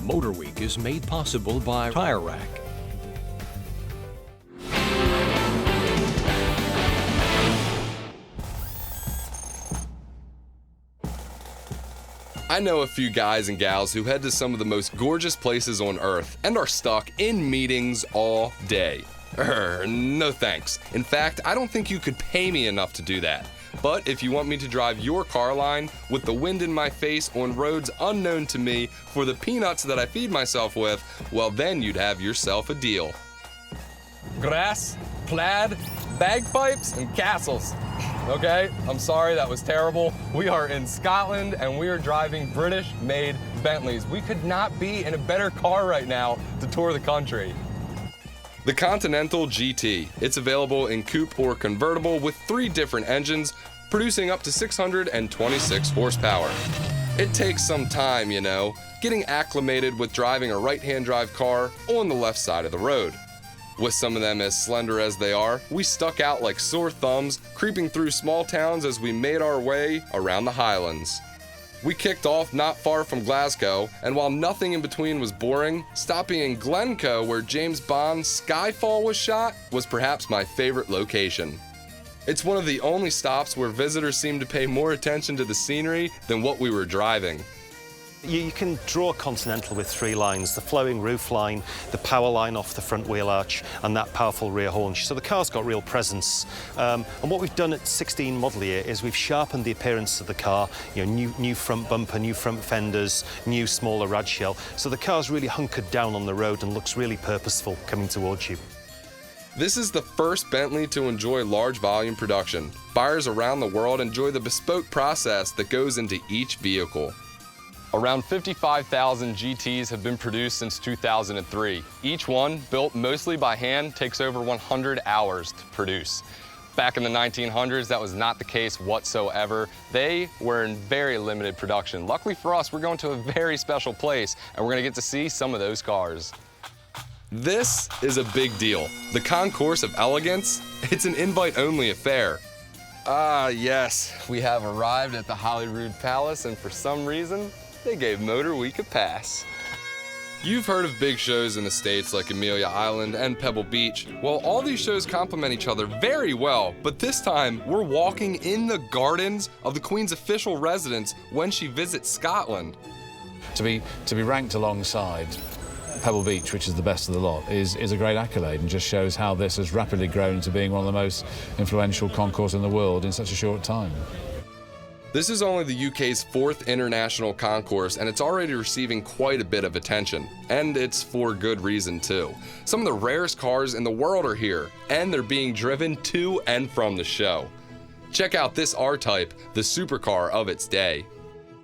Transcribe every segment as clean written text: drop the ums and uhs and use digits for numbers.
MotorWeek is made possible by Tire Rack. I know a few guys and gals who head to some of the most gorgeous places on earth and are stuck in meetings all day. No thanks. In fact, I don't think you could pay me enough to do that. But if you want me to drive your car line with the wind in my face on roads unknown to me for the peanuts that I feed myself with, well then you'd have yourself a deal. Grass, plaid, bagpipes, and castles. Okay, I'm sorry, that was terrible. We are in Scotland and we are driving British-made Bentleys. We could not be in a better car right now to tour the country. The Continental GT. It's available in coupe or convertible with 3 different engines, producing up to 626 horsepower. It takes some time, you know, getting acclimated with driving a right-hand drive car on the left side of the road. With some of them as slender as they are, we stuck out like sore thumbs, creeping through small towns as we made our way around the Highlands. We kicked off not far from Glasgow, and while nothing in between was boring, stopping in Glencoe where James Bond's Skyfall was shot was perhaps my favorite location. It's one of the only stops where visitors seem to pay more attention to the scenery than what we were driving. You can draw a Continental with 3 lines, the flowing roof line, the power line off the front wheel arch, and that powerful rear haunch. So the car's got real presence. And what we've done at 16 model year is we've sharpened the appearance of the car, you know, new front bumper, new front fenders, new smaller rad shell. So the car's really hunkered down on the road and looks really purposeful coming towards you. This is the first Bentley to enjoy large volume production. Buyers around the world enjoy the bespoke process that goes into each vehicle. Around 55,000 GTs have been produced since 2003. Each one, built mostly by hand, takes over 100 hours to produce. Back in the 1900s, that was not the case whatsoever. They were in very limited production. Luckily for us, we're going to a very special place, and we're going to get to see some of those cars. This is a big deal. The Concourse of Elegance, it's an invite-only affair. Ah, yes, we have arrived at the Holyrood Palace, and for some reason, they gave MotorWeek a pass. You've heard of big shows in the States like Amelia Island and Pebble Beach. Well, all these shows complement each other very well, but this time we're walking in the gardens of the Queen's official residence when she visits Scotland. To be ranked alongside Pebble Beach, which is the best of the lot, is a great accolade and just shows how this has rapidly grown into being one of the most influential concourses in the world in such a short time. This is only the UK's 4th international concourse, and it's already receiving quite a bit of attention. And it's for good reason, too. Some of the rarest cars in the world are here, and they're being driven to and from the show. Check out this R-Type, the supercar of its day.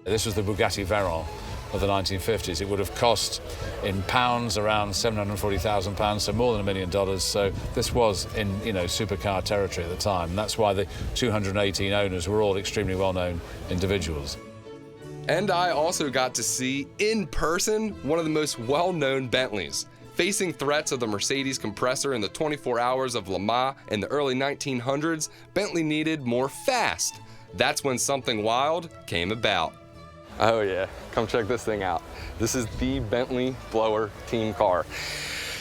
This was the Bugatti Veyron of the 1950s. It would have cost in pounds around £740,000, so more than $1 million. So this was in, supercar territory at the time. And that's why the 218 owners were all extremely well-known individuals. And I also got to see, in person, one of the most well-known Bentleys. Facing threats of the Mercedes compressor in the 24 hours of Le Mans in the early 1900s, Bentley needed more fast. That's when something wild came about. Oh yeah, come check this thing out. This is the Bentley Blower team car.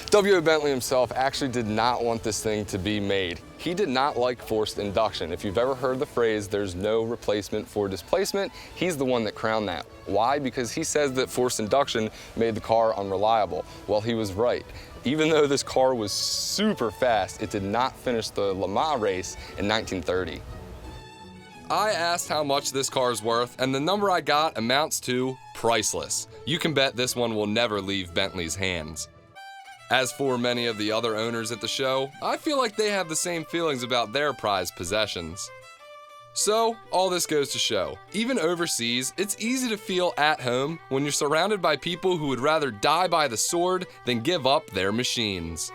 W.O. Bentley himself actually did not want this thing to be made. He did not like forced induction. If you've ever heard the phrase, there's no replacement for displacement, he's the one that crowned that. Why? Because he says that forced induction made the car unreliable. Well, he was right. Even though this car was super fast, it did not finish the Le Mans race in 1930. I asked how much this car is worth, and the number I got amounts to priceless. You can bet this one will never leave Bentley's hands. As for many of the other owners at the show, I feel like they have the same feelings about their prized possessions. So, all this goes to show, even overseas, it's easy to feel at home when you're surrounded by people who would rather die by the sword than give up their machines.